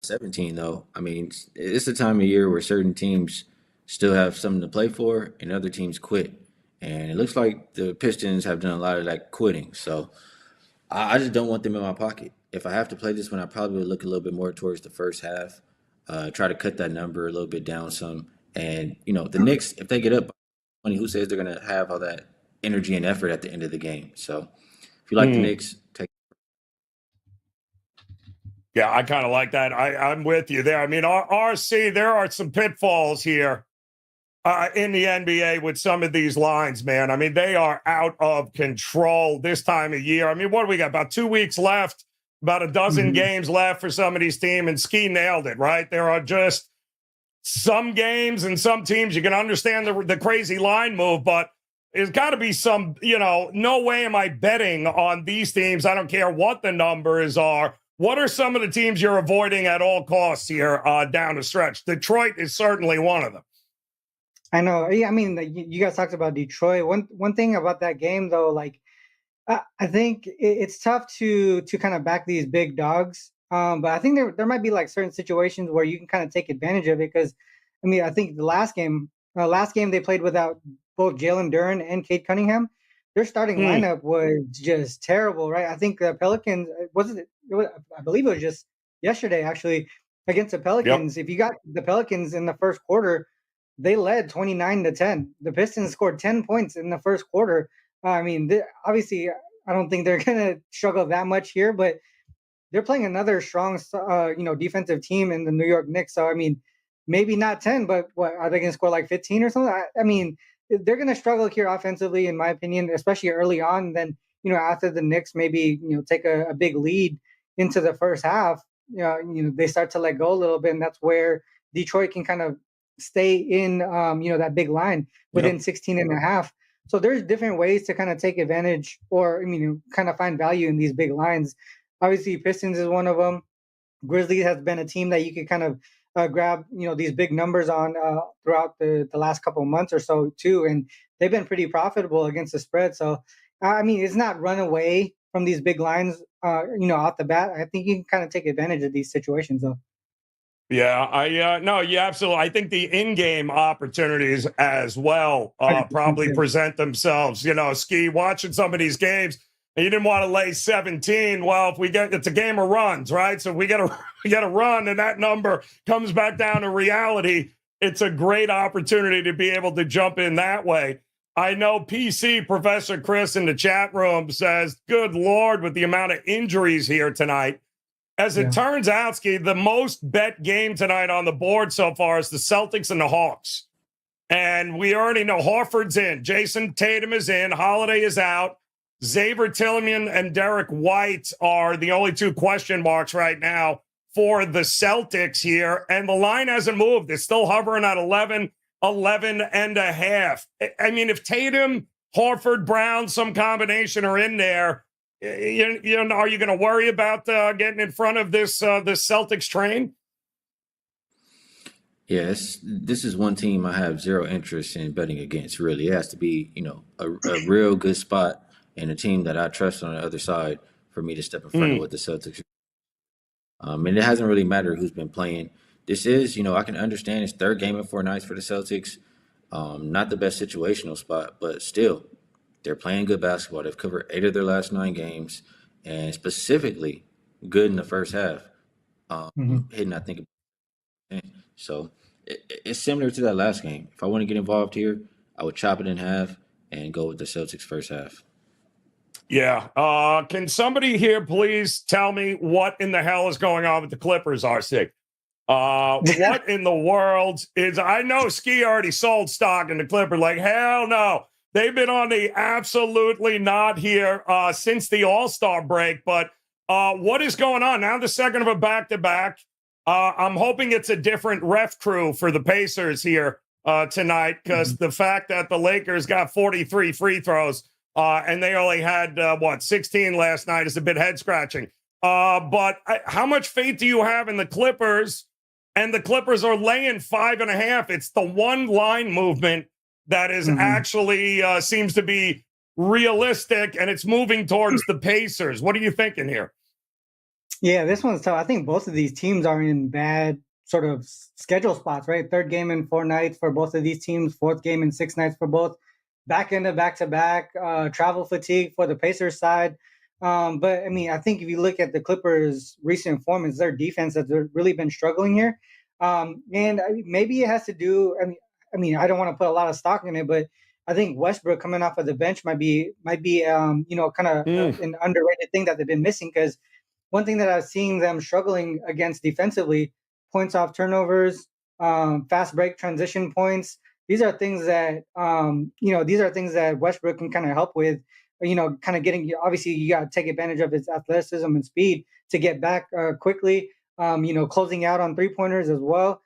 17, though. I mean, it's a time of year where certain teams still have something to play for and other teams quit. And it looks like the Pistons have done a lot of that quitting. So I just don't want them in my pocket. If I have to play this one, I probably would look a little bit more towards the first half, try to cut that number a little bit down some. And, the Knicks, if they get up, who says they're going to have all that energy and effort at the end of the game? So if you like the Knicks, take. Yeah, I kind of like that. I'm with you there. I mean, RC, there are some pitfalls here in the NBA with some of these lines, man. I mean, they are out of control this time of year. I mean, what do we got? About 2 weeks left, about a dozen games left for some of these teams, and Skee nailed it, right? There are just some games and some teams you can understand the crazy line move, but there's got to be some, no way am I betting on these teams. I don't care what the numbers are. What are some of the teams you're avoiding at all costs here down the stretch? Detroit is certainly one of them. I know. Yeah, I mean, you guys talked about Detroit. One thing about that game, though, like I think it's tough to kind of back these big dogs. But I think there might be like certain situations where you can kind of take advantage of it because, I mean, I think the last game they played without both Jalen Duren and Cade Cunningham. Their starting lineup was just terrible, right? I think the Pelicans I believe it was just yesterday actually against the Pelicans. Yep. If you got the Pelicans in the first quarter, they led 29-10. The Pistons scored 10 points in the first quarter. I mean, obviously, I don't think they're gonna struggle that much here, but they're playing another strong, defensive team in the New York Knicks. So I mean, maybe not 10, but what are they gonna score like 15 or something? I mean, they're gonna struggle here offensively, in my opinion, especially early on. And then after the Knicks maybe take a big lead into the first half, they start to let go a little bit, and that's where Detroit can kind of stay in that big line within 16 and a half. So there's different ways to kind of take advantage or kind of find value in these big lines. Obviously Pistons is one of them. Grizzlies has been a team that you can kind of grab these big numbers on throughout the last couple of months or so too, and they've been pretty profitable against the spread. So I mean, it's not run away from these big lines off the bat. I think you can kind of take advantage of these situations though. Yeah, no, yeah, absolutely. I think the in-game opportunities as well probably present themselves. Skee, watching some of these games, and you didn't want to lay 17. Well, if it's a game of runs, right? So we got to run, and that number comes back down to reality. It's a great opportunity to be able to jump in that way. I know PC Professor Chris in the chat room says, "Good Lord, with the amount of injuries here tonight." As it turns out, Skee, the most bet game tonight on the board so far is the Celtics and the Hawks. And we already know Horford's in. Jason Tatum is in. Holiday is out. Xavier Tillman and Derek White are the only two question marks right now for the Celtics here. And the line hasn't moved. It's still hovering at 11 and a half. I mean, if Tatum, Horford, Brown, some combination are in there, are you going to worry about getting in front of this Celtics train? Yes, this is one team I have zero interest in betting against, really. It has to be, a real good spot and a team that I trust on the other side for me to step in front of what the Celtics. And it hasn't really mattered who's been playing. This is, I can understand it's third game in 4 nights for the Celtics. Not the best situational spot, but still, they're playing good basketball. They've covered 8 of their last 9 games, and specifically good in the first half. Hitting, I think, so it's similar to that last game. If I want to get involved here, I would chop it in half and go with the Celtics first half. Yeah. Can somebody here please tell me what in the hell is going on with the Clippers, RC? What in the world is... I know Skee already sold stock in the Clippers. Like, hell no. They've been on the absolutely not here since the All-Star break. But what is going on? Now the second of a back-to-back. I'm hoping it's a different ref crew for the Pacers here tonight because the fact that the Lakers got 43 free throws and they only had, 16 last night is a bit head-scratching. But how much faith do you have in the Clippers? And the Clippers are laying 5.5. It's the one line movement that is actually seems to be realistic, and it's moving towards the Pacers. What are you thinking here? Yeah, this one's tough. I think both of these teams are in bad sort of schedule spots, right? Third game in 4 nights for both of these teams, fourth game in 6 nights for both. Back into back-to-back, travel fatigue for the Pacers side. But I mean, I think if you look at the Clippers' recent form, it's their defense that's really been struggling here. And maybe it has to do. I mean, I don't want to put a lot of stock in it, but I think Westbrook coming off of the bench might be kind of an underrated thing that they've been missing because one thing that I've seen them struggling against defensively, points off turnovers, fast break transition points. These are things that these are things that Westbrook can kind of help with. Kind of getting, obviously you got to take advantage of his athleticism and speed to get back quickly. Closing out on 3-pointers as well.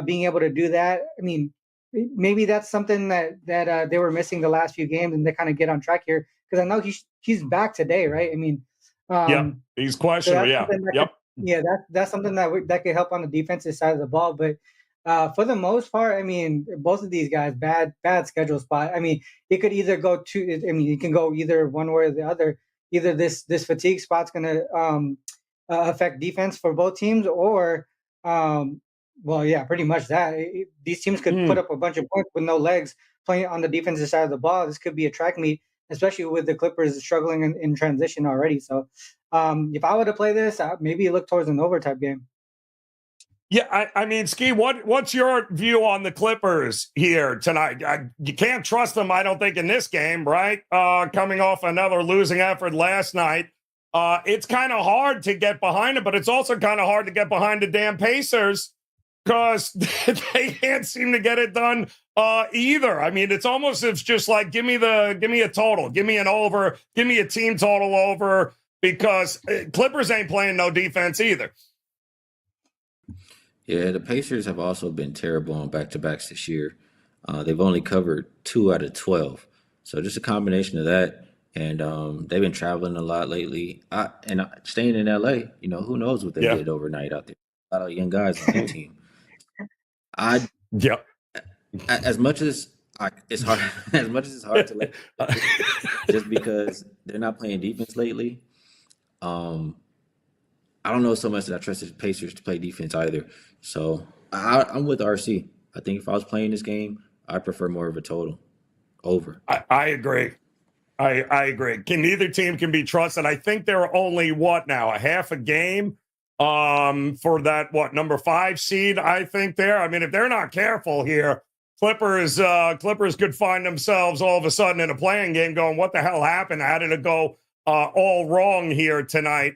Being able to do that. I mean, maybe that's something that they were missing the last few games, and they kind of get on track here because I know he's back today, right? I mean, he's questionable. That's something that could help on the defensive side of the ball. But for the most part, I mean, both of these guys bad schedule spot. I mean, it could either go to. I mean, you can go either one way or the other. Either this fatigue spot's going to affect defense for both teams, or pretty much that. These teams could put up a bunch of points with no legs playing on the defensive side of the ball. This could be a track meet, especially with the Clippers struggling in transition already. So if I were to play this, maybe look towards an overtime game. Yeah, I mean, Skee, what's your view on the Clippers here tonight? You can't trust them, I don't think, in this game, right? Coming off another losing effort last night. It's kind of hard to get behind it, but it's also kind of hard to get behind the damn Pacers because they can't seem to get it done either. I mean, it's almost it's just like give me a total, give me an over, give me a team total over because Clippers ain't playing no defense either. Yeah, the Pacers have also been terrible on back-to-backs this year. They've only covered 2 out of 12. So just a combination of that, and they've been traveling a lot lately. Staying in LA, who knows what they did overnight out there. A lot of young guys on their team. As much as it's hard, as much as it's hard to just because they're not playing defense lately. I don't know so much that I trusted the Pacers to play defense either. So I'm with RC. I think if I was playing this game, I prefer more of a total over. I agree. I agree. Neither team can be trusted. I think they're only a half a game for that number 5 seed. I think there. I mean, if they're not careful here, Clippers could find themselves all of a sudden in a playing game, going, "What the hell happened? How did it go all wrong here tonight?"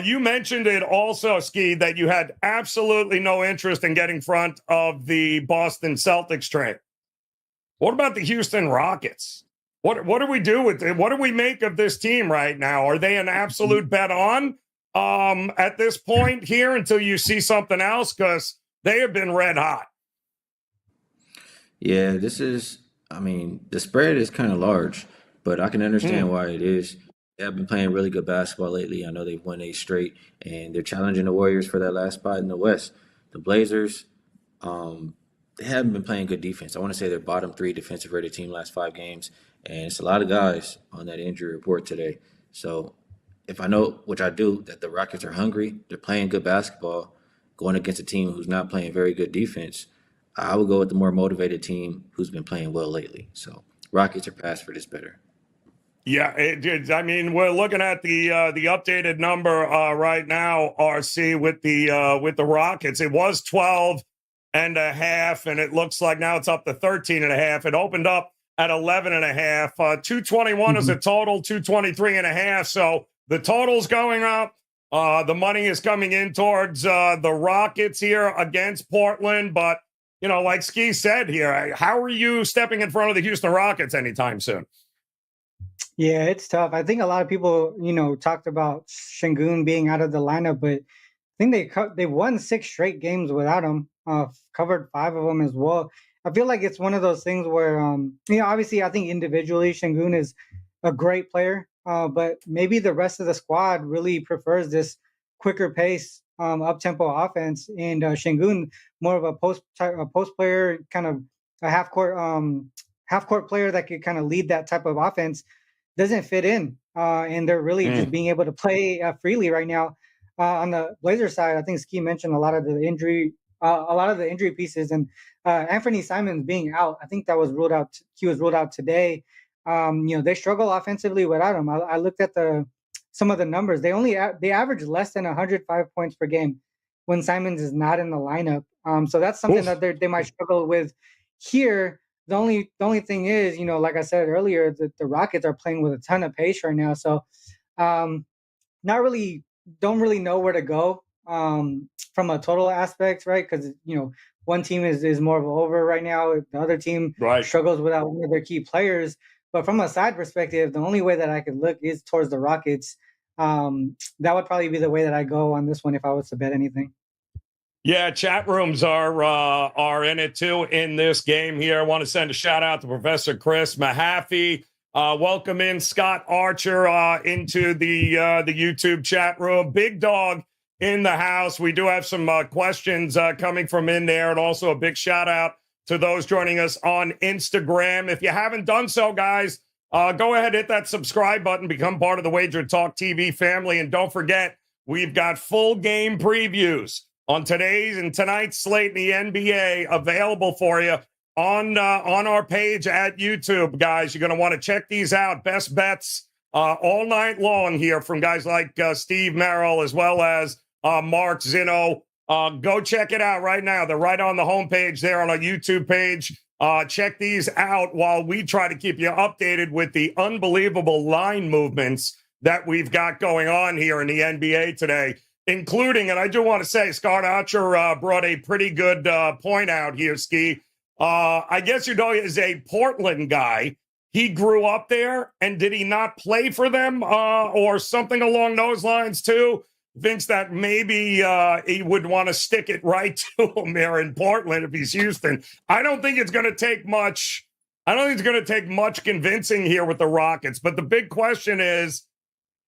You mentioned it also, Skee, that you had absolutely no interest in getting front of the Boston Celtics trade. What about the Houston Rockets? What do we do with it? What do we make of this team right now? Are they an absolute bet on at this point here until you see something else? Because they have been red hot. Yeah, the spread is kind of large, but I can understand why it is. They have been playing really good basketball lately. I know they've won 8 straight, and they're challenging the Warriors for that last spot in the West. The Blazers, they haven't been playing good defense. I want to say they're bottom 3 defensive rated team last 5 games, and it's a lot of guys on that injury report today. So if I know, which I do, that the Rockets are hungry, they're playing good basketball, going against a team who's not playing very good defense, I would go with the more motivated team who's been playing well lately. So Rockets are past for this better. Yeah, I mean, we're looking at the updated number right now, RC, with the Rockets. It was 12.5, and it looks like now it's up to 13.5. It opened up at 11.5. 221 is a total, 223.5. So the total's going up. The money is coming in towards the Rockets here against Portland. But, like Skee said here, how are you stepping in front of the Houston Rockets anytime soon? Yeah, it's tough. I think a lot of people, talked about Şengün being out of the lineup, but I think they won 6 straight games without him. Covered 5 of them as well. I feel like it's one of those things where, obviously, I think individually Şengün is a great player, but maybe the rest of the squad really prefers this quicker pace, up-tempo offense, and Şengün more of a post player, kind of a half court player that could kind of lead that type of offense. Doesn't fit in, and they're really just being able to play freely right now. On the Blazers side, I think Skee mentioned a lot of the injury pieces, and Anthony Simons being out. I think that was ruled out. He was ruled out today. They struggle offensively without him. I looked at some of the numbers. They average less than 105 points per game when Simons is not in the lineup. So that's something that they might struggle with here. The only thing is, like I said earlier, the Rockets are playing with a ton of pace right now. So don't really know where to go from a total aspect, right? Because one team is more of an over right now. The other team struggles without one of their key players. But from a side perspective, the only way that I could look is towards the Rockets. That would probably be the way that I go on this one if I was to bet anything. Yeah, chat rooms are in it too in this game here. I want to send a shout out to Professor Chris Mahaffey. Welcome in Scott Archer into the YouTube chat room. Big Dog in the house. We do have some questions coming from in there, and also a big shout out to those joining us on Instagram. If you haven't done so, guys, go ahead, hit that subscribe button, become part of the WagerTalk TV family, and don't forget, we've got full game previews on today's and tonight's slate in the NBA available for you on our page at YouTube, guys. You're going to want to check these out. Best bets all night long here from guys like Steve Merrill as well as Mark Zinno. Go check it out right now. They're right on the homepage there on our YouTube page. Check these out while we try to keep you updated with the unbelievable line movements that we've got going on here in the NBA today, including, and I do want to say, Scott Archer brought a pretty good point out here, Skee. I guess is a Portland guy. He grew up there, and did he not play for them or something along those lines too? Thinks that maybe he would want to stick it right to him there in Portland if he's Houston. I don't think it's going to take much. I don't think it's going to take much convincing here with the Rockets. But the big question is,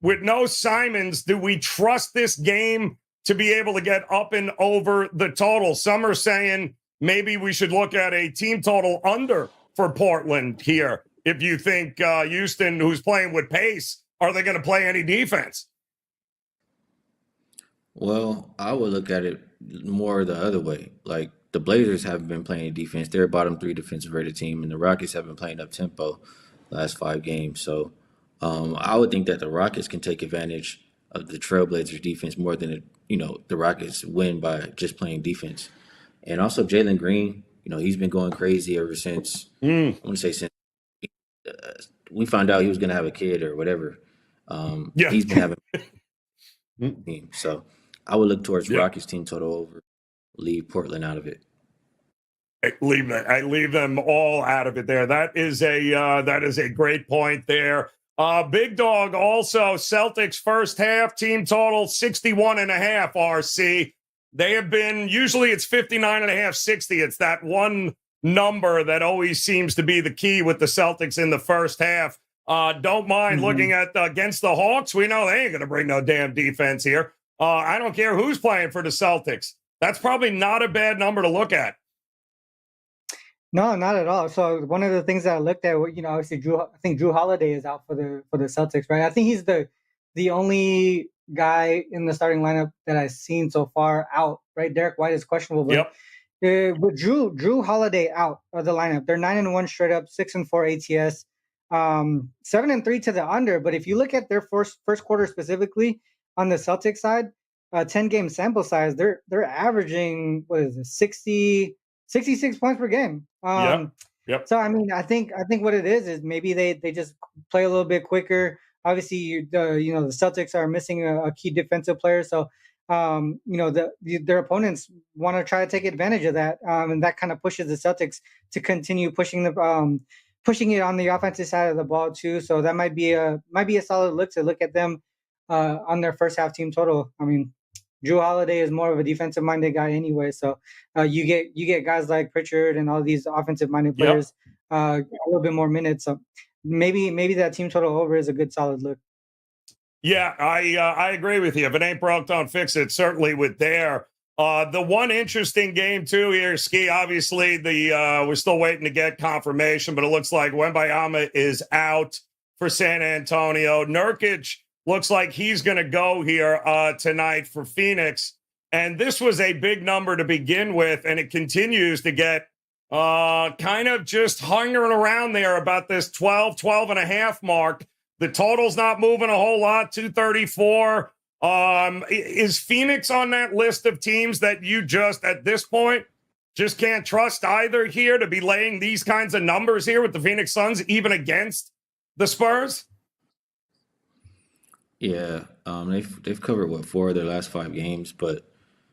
with no Simons, do we trust this game to be able to get up and over the total? Some are saying maybe we should look at a team total under for Portland here. If you think Houston, who's playing with pace, are they going to play any defense? Well, I would look at it more the other way. Like, the Blazers haven't been playing defense. They're a bottom 3 defensive rated team, and the Rockets have been playing up tempo last 5 games. So I would think that the Rockets can take advantage of the Trailblazers defense more than the Rockets win by just playing defense. And also Jalen Green, he's been going crazy ever since I want to say since we found out he was going to have a kid or whatever. He's been having team. So I would look towards Rockets team total over. Leave Portland out of it. I leave them all out of it there. That is a great point there. Big Dog also, Celtics first half team total 61.5 RC. They have been, usually it's 59.5, 60. It's that one number that always seems to be the key with the Celtics in the first half. Don't mind looking at against the Hawks. We know they ain't going to bring no damn defense here. I don't care who's playing for the Celtics. That's probably not a bad number to look at. No, not at all. So one of the things that I looked at, obviously I think Drew Holiday is out for the Celtics, right? I think he's the only guy in the starting lineup that I've seen so far out, right? Derek White is questionable, but with Drew Holiday out of the lineup, they're 9-1 straight up, 6-4 ATS, 7-3 to the under. But if you look at their first quarter specifically on the Celtics side, 10-game sample size, they're averaging 66 points per game. Yep. So I think what it is maybe they just play a little bit quicker. Obviously, the Celtics are missing a key defensive player, so their opponents want to try to take advantage of that, and that kind of pushes the Celtics to continue pushing it on the offensive side of the ball too. So that might be a solid look to look at them on their first half team total. Drew Holiday is more of a defensive minded guy anyway, so you get guys like Pritchard and all these offensive minded players a little bit more minutes. So maybe that team total over is a good solid look. Yeah, I agree with you. If it ain't broke, don't fix it. Certainly with there. The one interesting game too here, Skee. Obviously, we're still waiting to get confirmation, but it looks like Wembanyama is out for San Antonio. Nurkic looks like he's going to go here tonight for Phoenix. And this was a big number to begin with, and it continues to get kind of just hanging around there about this 12 and a half mark. The total's not moving a whole lot, 234. Is Phoenix on that list of teams that you just, at this point, just can't trust either here to be laying these kinds of numbers here with the Phoenix Suns, even against the Spurs? Yeah, they've covered 4 of their last 5 games, but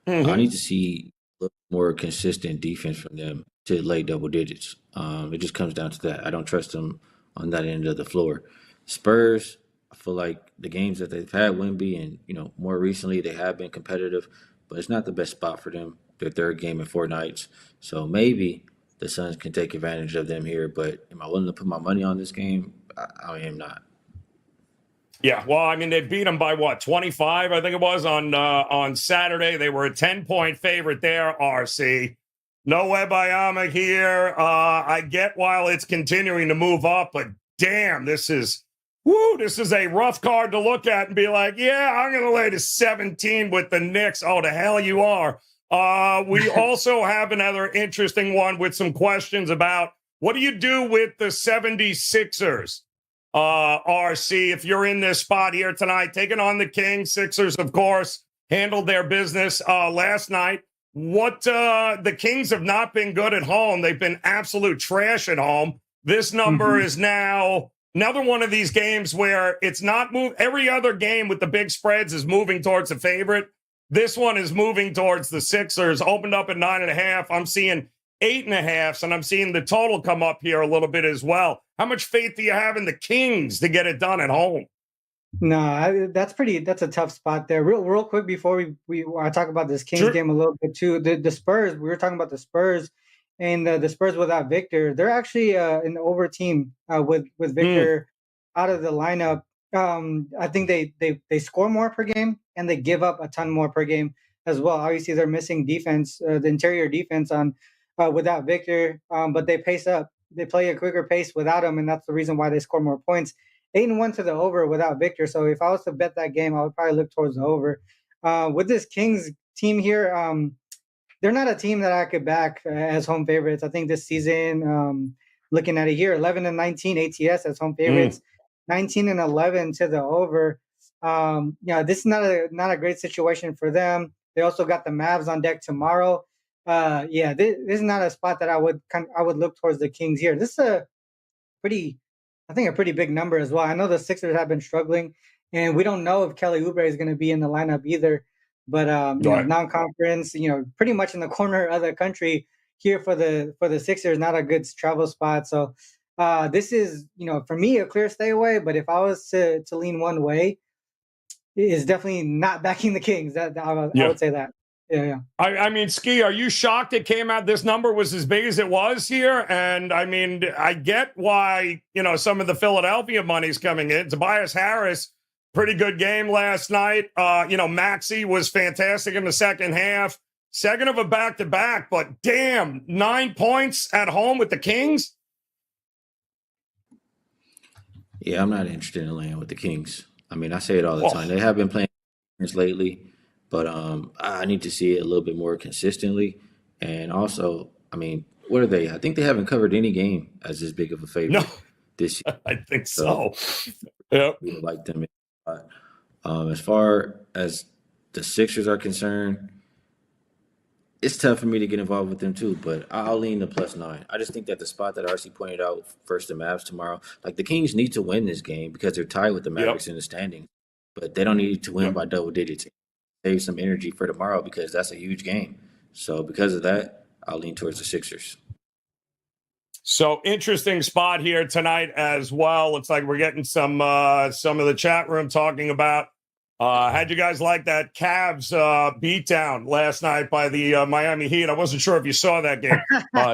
I need to see a little more consistent defense from them to lay double digits. It just comes down to that. I don't trust them on that end of the floor. Spurs, I feel like the games that they've had, Wemby, and more recently they have been competitive, but it's not the best spot for them. Their third game in 4 nights, so maybe the Suns can take advantage of them here. But am I willing to put my money on this game? I am not. Yeah, well, I mean, they beat them by 25, I think it was, on Saturday. They were a 10-point favorite there, RC. No Wembanyama here. I get while it's continuing to move up, but damn, this is a rough card to look at and be like, yeah, I'm going to lay to 17 with the Knicks. Oh, the hell you are. We also have another interesting one with some questions about what do you do with the 76ers? RC, if you're in this spot here tonight, taking on the Kings. Sixers, of course, handled their business last night. The Kings have not been good at home. They've been absolute trash at home. This number is now another one of these games where it's not move. Every other game with the big spreads is moving towards the favorite. This one is moving towards the Sixers. Opened up at 9.5. I'm seeing 8.5, and I'm seeing the total come up here a little bit as well. How much faith do you have in the Kings to get it done at home? No, that's a tough spot there. Real quick before we talk about this Kings game a little bit too. The Spurs, we were talking about the Spurs, and the Spurs without Victor, they're actually an over team with Victor out of the lineup. I think they score more per game and they give up a ton more per game as well. Obviously, they're missing defense, the interior defense on without Victor, but they pace up. They play a quicker pace without him, and that's the reason why they score more points. 8-1 to the over without Victor. So if I was to bet that game, I would probably look towards the over. With this Kings team here, they're not a team that I could back as home favorites. I think this season, looking at it here, 11-19 ATS as home favorites. 19-11 to the over. This is not a great situation for them. They also got the Mavs on deck tomorrow. This is not a spot that I would look towards the Kings here. This is a pretty big number as well. I know the Sixers have been struggling, and we don't know if Kelly Oubre is going to be in the lineup either. But non-conference, pretty much in the corner of the country here for the Sixers, not a good travel spot. So this is, for me, a clear stay away. But if I was to lean one way, is definitely not backing the Kings. I would say that. Yeah. I mean, Skee, are you shocked it came out? This number was as big as it was here. And I mean, I get why, some of the Philadelphia money's coming in. Tobias Harris, pretty good game last night. Maxey was fantastic in the second half. Second of a back-to-back, but damn, 9 points at home with the Kings? Yeah, I'm not interested in laying with the Kings. I mean, I say it all the time. They have been playing lately, but I need to see it a little bit more consistently. And also, I mean, what are they? I think they haven't covered any game as this big of a favorite this year. I think so. Yep. We would like them. As far as the Sixers are concerned, it's tough for me to get involved with them too, but I'll lean the +9. I just think that the spot that RC pointed out, first the Mavs tomorrow, like the Kings need to win this game because they're tied with the Mavericks in the standings, but they don't need to win by double digits. Save some energy for tomorrow because that's a huge game. So because of that, I'll lean towards the Sixers. So interesting spot here tonight as well. Looks like we're getting some of the chat room talking about how'd you guys like that Cavs beatdown last night by the Miami Heat? I wasn't sure if you saw that game,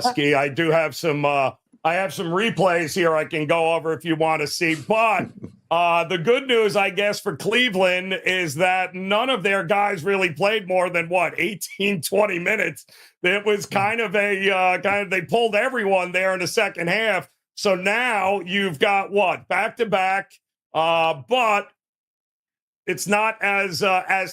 Skee. I do have some replays here I can go over if you want to see. But the good news, I guess, for Cleveland is that none of their guys really played more than 18, 20 minutes. It was kind of they pulled everyone there in the second half. So now you've got back to back, but it's not as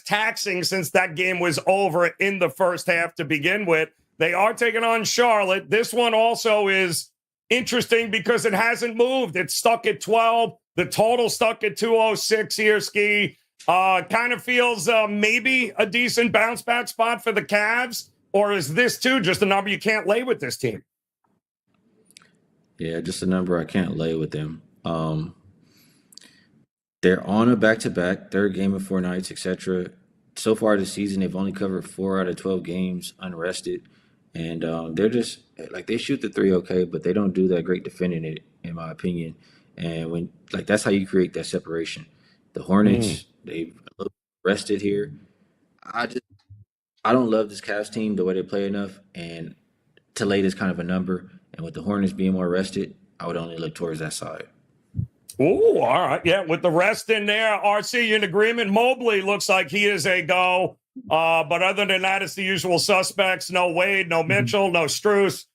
taxing since that game was over in the first half to begin with. They are taking on Charlotte. This one also is interesting because it hasn't moved. It's stuck at 12. The total stuck at 206 here, Skee. Kind of feels maybe a decent bounce back spot for the Cavs. Or is this, too, just a number you can't lay with this team? Yeah, just a number I can't lay with them. They're on a back-to-back, third game in 4 nights, etc. So far this season, they've only covered 4 out of 12 games unrested. And they're just, like, they shoot the three okay, but they don't do that great defending it, in my opinion. And when, like, that's how you create that separation. The Hornets, they've a little rested here. I don't love this Cavs team, the way they play enough, and to lay this kind of a number. And with the Hornets being more rested, I would only look towards that side. Oh, all right. Yeah, with the rest in there, RC, you in agreement? Mobley looks like he is a go. But other than that, it's the usual suspects. No Wade, no Mitchell, no Strus.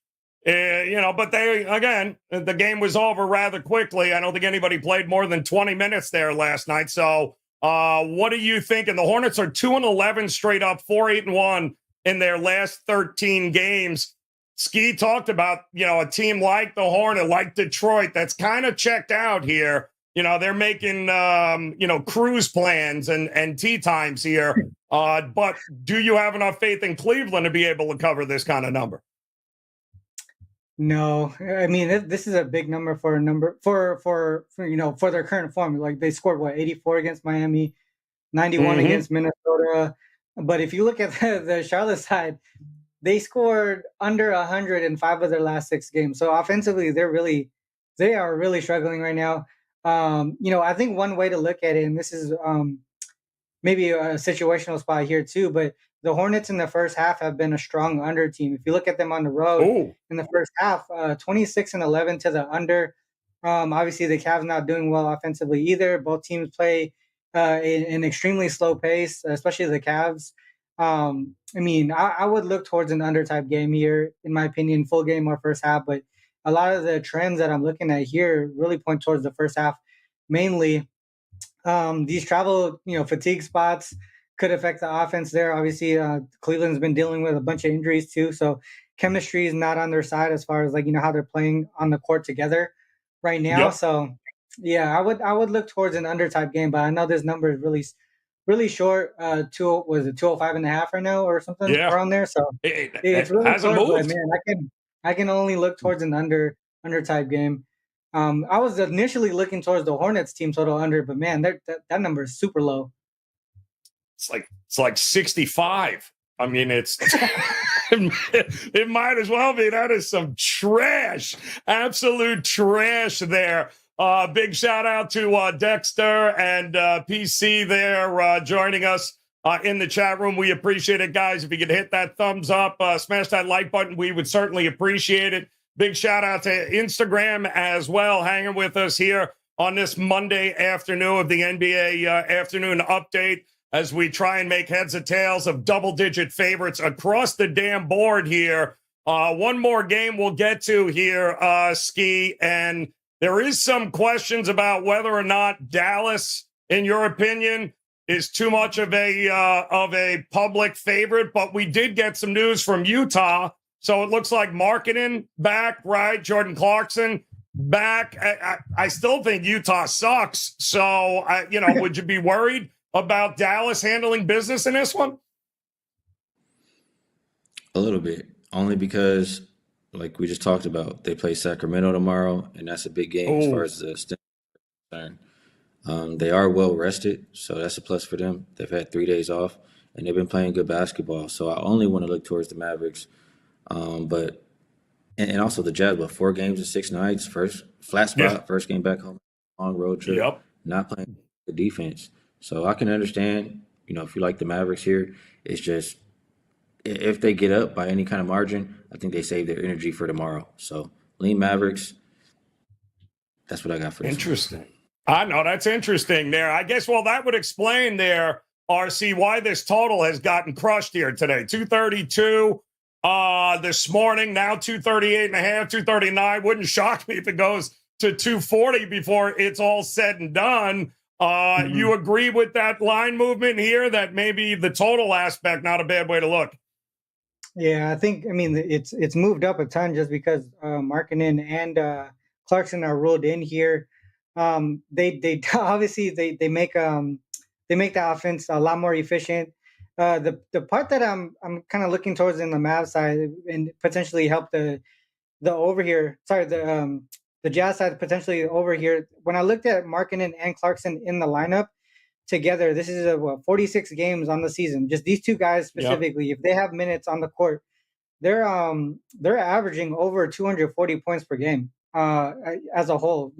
But they, again, the game was over rather quickly. I don't think anybody played more than 20 minutes there last night. So what are you thinking? The Hornets are 2-11 straight up, 4-8-1 in their last 13 games. Skee talked about, a team like the Hornet, like Detroit, that's kind of checked out here. They're making, cruise plans and tea times here. But do you have enough faith in Cleveland to be able to cover this kind of number? No, I mean, this is a big number for their current form. Like they scored 84 against Miami, 91 against Minnesota. But if you look at the Charlotte side, they scored under 100 in 5 of their last 6 games. So offensively, they are really struggling right now. I think one way to look at it, and this is maybe a situational spot here too, but the Hornets in the first half have been a strong under team. If you look at them on the road in the first half, 26-11 to the under. Obviously, the Cavs not doing well offensively either. Both teams play in extremely slow pace, especially the Cavs. I would look towards an under type game here, in my opinion, full game or first half. But a lot of the trends that I'm looking at here really point towards the first half. Mainly, these travel, fatigue spots could affect the offense there. Obviously, Cleveland's been dealing with a bunch of injuries too, so chemistry is not on their side as far as how they're playing on the court together right now. Yep. So, yeah, I would look towards an under type game, but I know this number is really short. 205.5 right now or something around there. So it's really short, but man, I can only look towards an under type game. I was initially looking towards the Hornets team total under, but man, that number is super low. It's like 65. I mean, it might as well be. That is some trash, absolute trash there. Big shout out to Dexter and PC there joining us in the chat room. We appreciate it, guys. If you could hit that thumbs up, smash that like button, we would certainly appreciate it. Big shout out to Instagram as well, hanging with us here on this Monday afternoon of the NBA afternoon update as we try and make heads or tails of double-digit favorites across the damn board here. One more game we'll get to here, Skee, and there is some questions about whether or not Dallas, in your opinion, is too much of a public favorite, but we did get some news from Utah. So it looks like Markkanen back, right? Jordan Clarkson back. I still think Utah sucks. So, would you be worried about Dallas handling business in this one? A little bit, only because, like we just talked about, they play Sacramento tomorrow, and that's a big game as far as the standard is concerned. They are well rested, so that's a plus for them. They've had 3 days off, and they've been playing good basketball. So I only want to look towards the Mavericks. But also the Jazz, 4 games in 6 nights, first flat spot, first game back home, long road trip, not playing the defense. So I can understand, if you like the Mavericks here, it's just if they get up by any kind of margin, I think they save their energy for tomorrow. So lean Mavericks. That's what I got for this. Interesting. I know that's interesting there. I guess, that would explain there, RC, why this total has gotten crushed here today. 232 this morning, now 238.5, 239. Wouldn't shock me if it goes to 240 before it's all said and done. You agree with that line movement here, that maybe the total aspect, not a bad way to look? Yeah, I mean, it's moved up a ton just because Markkanen and Clarkson are ruled in here. They obviously they make the offense a lot more efficient. The part that I'm kind of looking towards in the Mavs side and potentially help the over here. Sorry, the Jazz side potentially over here. When I looked at Markkanen and Clarkson in the lineup together, this is 46 games on the season. Just these two guys specifically, if they have minutes on the court, they're averaging over 240 points per game as a whole.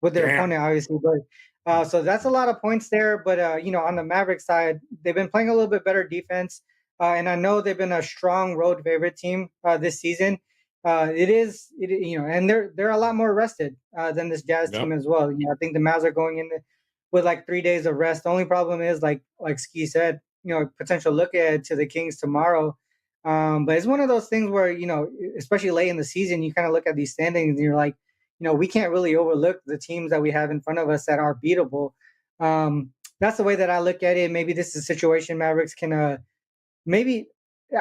With their opponent obviously, but so that's a lot of points there. But on the Mavericks side, they've been playing a little bit better defense, and I know they've been a strong road favorite team this season. And they're a lot more rested than this Jazz team as well. I think the Mavs are going in with like 3 days of rest. The only problem is like Skee said, potential look ahead to the Kings tomorrow. But it's one of those things where, especially late in the season, you kind of look at these standings and you're like, we can't really overlook the teams that we have in front of us that are beatable. That's the way that I look at it. Maybe this is a situation Mavericks can maybe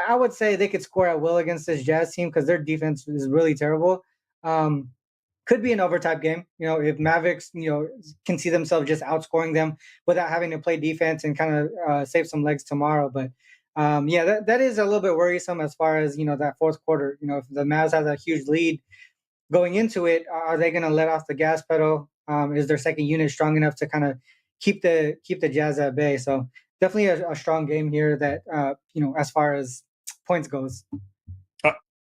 I would say they could score at will against this Jazz team because their defense is really terrible. Could be an overtime game, if Mavericks, can see themselves just outscoring them without having to play defense and kind of save some legs tomorrow. But that is a little bit worrisome as far as, that fourth quarter. If the Mavs has a huge lead going into it, are they going to let off the gas pedal? Is their second unit strong enough to kind of keep the Jazz at bay? So definitely a strong game here that, as far as points goes.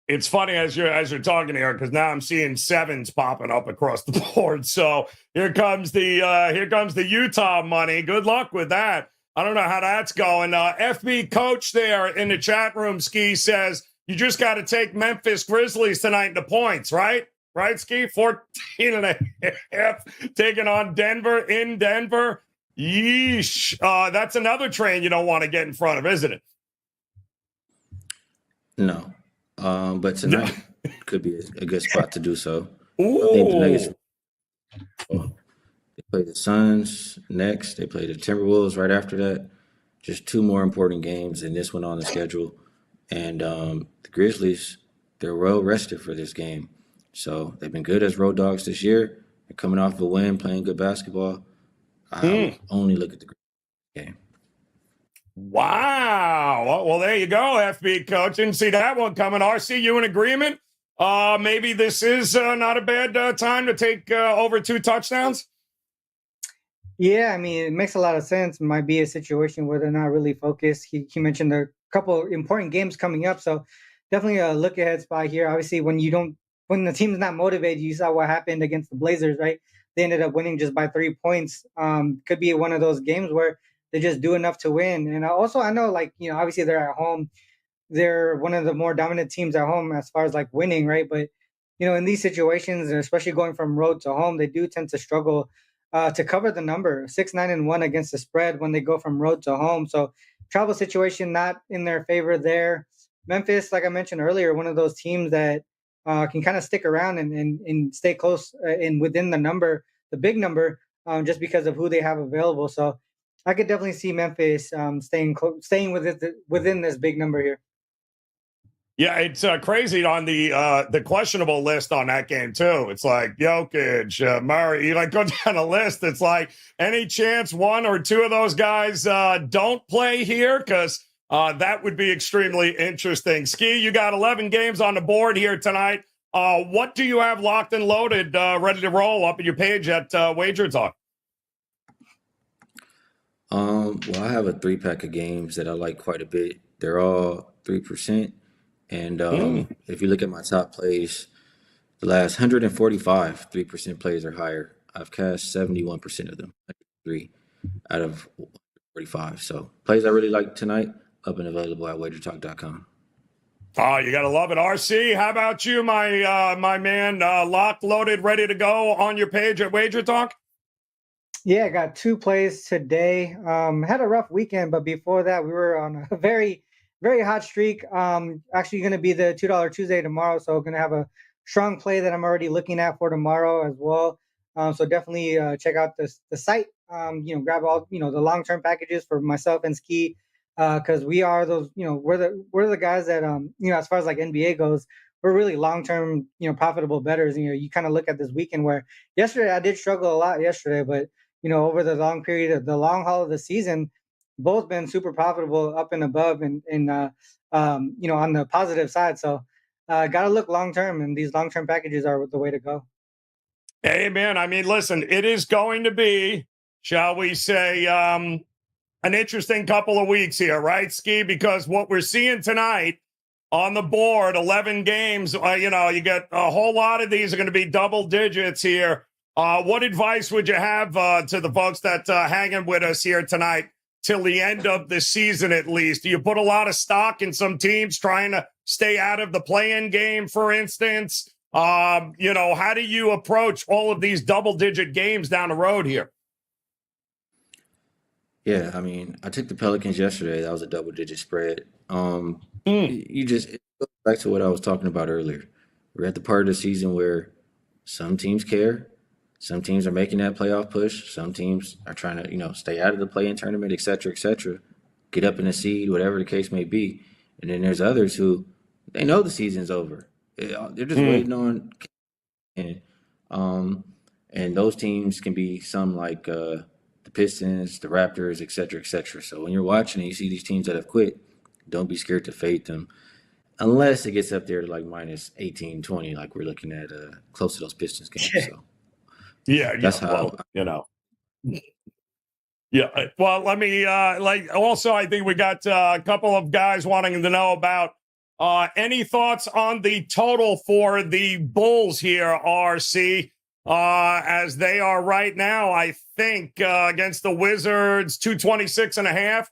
It's funny as you're talking here, because now I'm seeing sevens popping up across the board. So here comes the Utah money. Good luck with that. I don't know how that's going. FB coach there in the chat room, Skee, says you just got to take Memphis Grizzlies tonight in the points, right? Right, Skee? 14.5 taking on Denver in Denver. Yeesh. That's another train you don't want to get in front of, isn't it? No. But tonight could be a good spot to do so. Ooh. I think the Nuggets, they play the Suns next. They play the Timberwolves right after that. Just two more important games than this one on the schedule. And the Grizzlies, they're well rested for this game. So they've been good as road dogs this year. They're coming off a win, playing good basketball. I only look at the game. Wow. Well, there you go, FB coach. Didn't see that one coming. RC, you in agreement? Maybe this is not a bad time to take over 2 touchdowns? Yeah, I mean, it makes a lot of sense. It might be a situation where they're not really focused. He mentioned a couple important games coming up, so definitely a look ahead spot here. Obviously, when the team's not motivated, you saw what happened against the Blazers, right? They ended up winning just by 3 points. Could be one of those games where they just do enough to win. And also, I know, obviously they're at home. They're one of the more dominant teams at home as far as winning, right? But, in these situations, especially going from road to home, they do tend to struggle to cover the number 6-9-1 against the spread when they go from road to home. So travel situation not in their favor there. Memphis, like I mentioned earlier, one of those teams that can kind of stick around and stay close and within the number, the big number, just because of who they have available. So I could definitely see Memphis staying within this big number here. Yeah, it's crazy on the questionable list on that game too. It's like Jokic, Murray. You go down the list. It's like any chance 1 or 2 of those guys don't play here, because that would be extremely interesting. Skee, you got 11 games on the board here tonight. What do you have locked and loaded, ready to roll up at your page at WagerTalk? Well, I have a 3-pack of games that I like quite a bit. They're all 3%. And if you look at my top plays, the last 145 3% plays or higher, I've cashed 71% of them, 3 out of 45. So plays I really like tonight, up and available at WagerTalk.com. Oh, you got to love it. RC, how about you, my man? Locked, loaded, ready to go on your page at WagerTalk? Yeah, I got 2 plays today. Had a rough weekend, but before that, we were on a very, very hot streak. Actually going to be the $2 Tuesday tomorrow, so going to have a strong play that I'm already looking at for tomorrow as well. So definitely check out the site grab all the long-term packages for myself and Skee, because we are those, we're the guys that as far as like NBA goes, we're really long-term, profitable bettors. You kind of look at this weekend where yesterday I did struggle a lot yesterday, but over the long period of the long haul of the season, both been super profitable up and above and on the positive side. So got to look long-term, and these long-term packages are the way to go. Hey, man, I mean, listen, it is going to be, shall we say, an interesting couple of weeks here, right, Skee? Because what we're seeing tonight on the board, 11 games, you get a whole lot of these are going to be double digits here. What advice would you have to the folks that hanging with us here tonight till the end of the season at least? Do you put a lot of stock in some teams trying to stay out of the play-in game, for instance? How do you approach all of these double-digit games down the road here? Yeah, I mean, I took the Pelicans yesterday. That was a double-digit spread. It goes back to what I was talking about earlier. We're at the part of the season where some teams care. Some teams are making that playoff push. Some teams are trying to, stay out of the play-in tournament, et cetera, get up in the seed, whatever the case may be. And then there's others who, they know the season's over. They're just waiting on, and those teams can be some like the Pistons, the Raptors, et cetera. So when you're watching and you see these teams that have quit, don't be scared to fade them, unless it gets up there to like minus 18, 20, like we're looking at close to those Pistons games. So that's how Yeah. Well, let me also, I think we got a couple of guys wanting to know about any thoughts on the total for the Bulls here, RC, as they are right now, I think, against the Wizards, 226.5.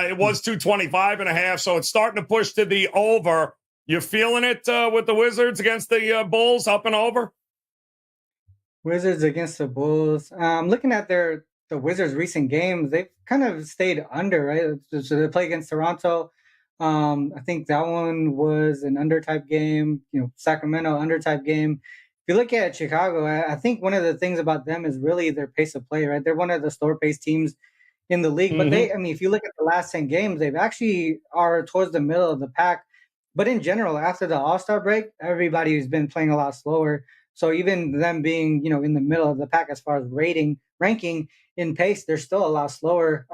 It was 225.5, so it's starting to push to the over. You feeling it with the Wizards against the Bulls up and over? Wizards against the Bulls. Looking at the Wizards' recent games, they've kind of stayed under, right? So they play against Toronto. I think that one was an under type game. Sacramento under type game. If you look at Chicago, I think one of the things about them is really their pace of play, right? They're one of the slower paced teams in the league. But if you look at the last 10 games, they've actually are towards the middle of the pack. But in general, after the All-Star break, everybody's been playing a lot slower. So even them being, in the middle of the pack as far as ranking in pace, they're still a lot slower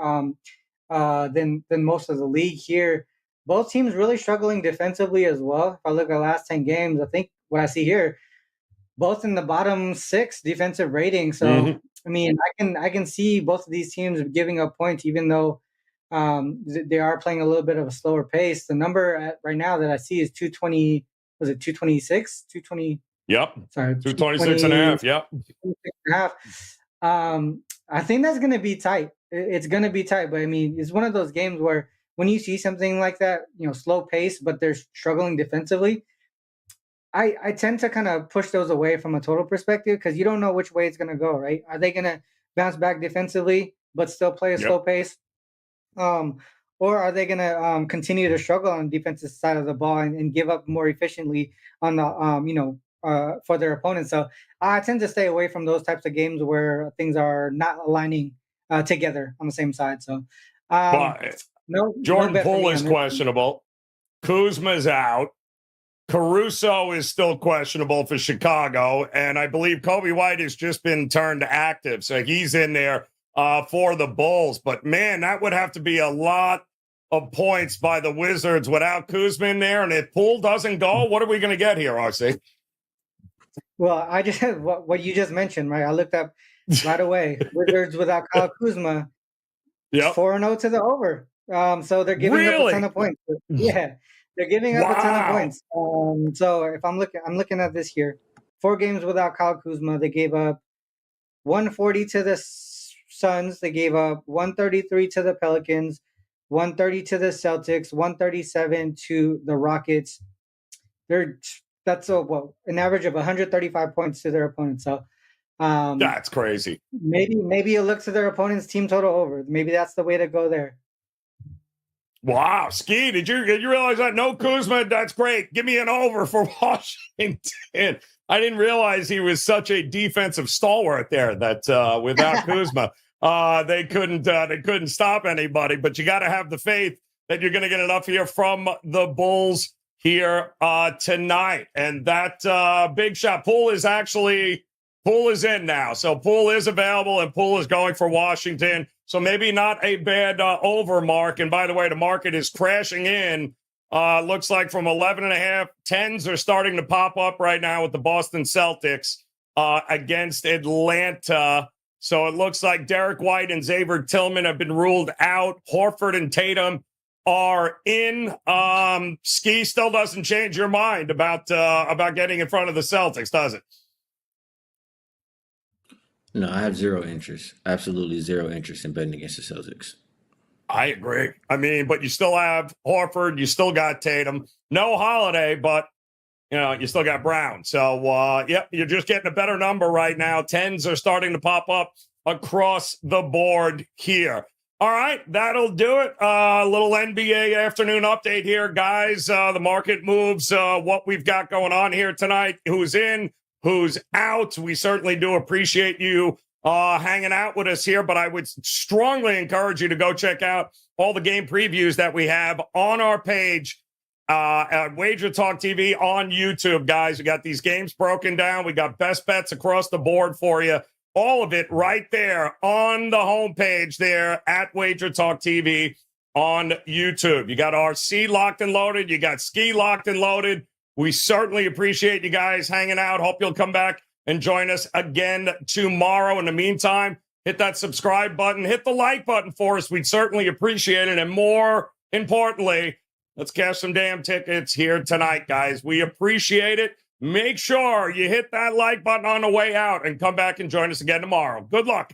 than most of the league here. Both teams really struggling defensively as well. If I look at the last 10 games, I think what I see here, both in the bottom 6 defensive rating. So, I mean, I can see both of these teams giving up points, even though they are playing a little bit of a slower pace. The number right now that I see is 220. Was it 226? 220. Yep. Sorry. 226.5. Yep. 226.5. I think that's going to be tight. It's going to be tight. But I mean, it's one of those games where when you see something like that, slow pace, but they're struggling defensively, I tend to kind of push those away from a total perspective because you don't know which way it's going to go, right? Are they going to bounce back defensively but still play a slow pace? Or are they going to continue to struggle on the defensive side of the ball and give up more efficiently on the, for their opponents? So I tend to stay away from those types of games where things are not aligning together on the same side. So Jordan Poole is questionable. Kuzma's out. Caruso is still questionable for Chicago, and I believe Kobe White has just been turned active, so he's in there for the Bulls. But, man, that would have to be a lot of points by the Wizards without Kuzma in there, and if Poole doesn't go, what are we going to get here, RC? Well, I just what you just mentioned, right? I looked up right away. Wizards without Kyle Kuzma, 4-0 to the over. So they're giving up a ton of points. Yeah. They're giving up a ton of points. So if I'm looking at this here, 4 games without Kyle Kuzma, they gave up 140 to the Suns. They gave up 133 to the Pelicans, 130 to the Celtics, 137 to the Rockets. That's an average of 135 points to their opponents. So that's crazy. Maybe you look to their opponent's team total over. Maybe that's the way to go there. Wow, Skee, did you realize that? No Kuzma, that's great. Give me an over for Washington. I didn't realize he was such a defensive stalwart there that without Kuzma, they couldn't stop anybody. But you got to have the faith that you're going to get enough here from the Bulls here tonight. And that big shot Poole is in now. So Poole is available, and Poole is going for Washington. So maybe not a bad over mark. And by the way, the market is crashing in. Looks like from 11.5, 10s are starting to pop up right now with the Boston Celtics against Atlanta. So it looks like Derek White and Xavier Tillman have been ruled out. Horford and Tatum are in. Skee still doesn't change your mind about getting in front of the Celtics, does it? No, I have zero interest. Absolutely zero interest in betting against the Celtics. I agree. I mean, but you still have Horford. You still got Tatum. No Holiday, but, you still got Brown. So, yep, you're just getting a better number right now. 10s are starting to pop up across the board here. All right, that'll do it. A little NBA afternoon update here, guys. The market moves, what we've got going on here tonight, who's in, who's out. We certainly do appreciate you hanging out with us here, but I would strongly encourage you to go check out all the game previews that we have on our page at WagerTalk TV on YouTube, guys. We got these games broken down. We got best bets across the board for you. All of it right there on the homepage there at WagerTalk TV on YouTube. You got RC locked and loaded. You got Skee locked and loaded. We certainly appreciate you guys hanging out. Hope you'll come back and join us again tomorrow. In the meantime, hit that subscribe button, hit the like button for us. We'd certainly appreciate it. And more importantly, let's cash some damn tickets here tonight, guys. We appreciate it. Make sure you hit that like button on the way out and come back and join us again tomorrow. Good luck.